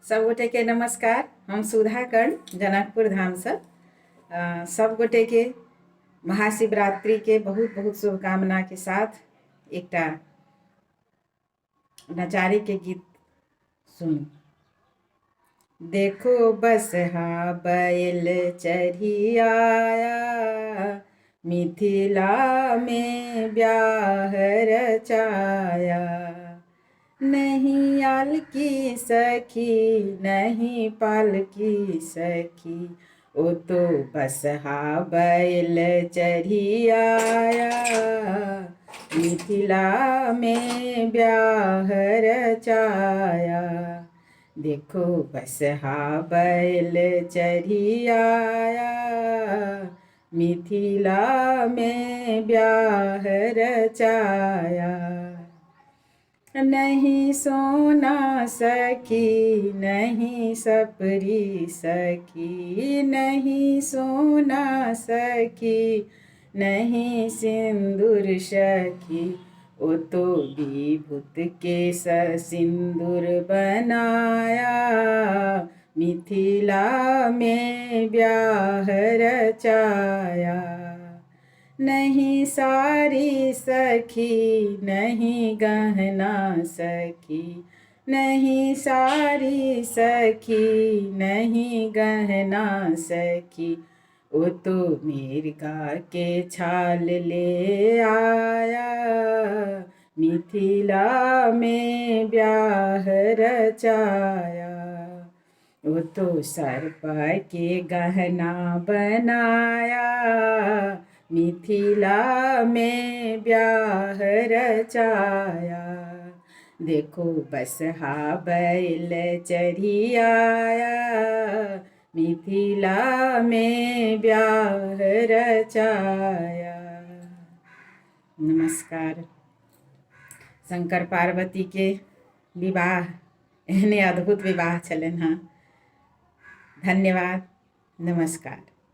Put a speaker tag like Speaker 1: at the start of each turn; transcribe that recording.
Speaker 1: सब गोटे के नमस्कार। हम सुधा कर्ण जनकपुर धाम से सब गोटे के महाशिवरात्रि के बहुत बहुत शुभकामना के साथ एकटा नचारी के गीत सुनू। देखो बसहा बैल चढ़ी आया, मिथिला में ब्याह रचाया। नहीं आल की सखी नहीं पाल की सखी, ओ तो बसहा बैल चढ़ी आया, मिथिला में ब्याह रचाया। देखो बसहा बैल चढ़ी आया, मिथिला में ब्याह रचाया। नहीं सोना सखी नहीं सपरी सखी, नहीं सोना सखी नहीं सिंदूर सखी, ओ तो विभूत के सिंदूर बनाया, मिथिला में ब्याह रचाया। नहीं सारी सखी नहीं गहना सखी, नहीं सारी सखी नहीं गहना सखी, ओ तो मिर्गा के छाल ले आया, मिथिला में ब्याह रचाया। वो तो सर्प के गहना बनाया, मिथिला में ब्याह रचाया। देखो बसहा बैल चढ़ी आया, मिथिला में ब्याह रचाया। नमस्कार। शंकर पार्वती के विवाह एहने अद्भुत विवाह छलन हाँ। धन्यवाद। नमस्कार।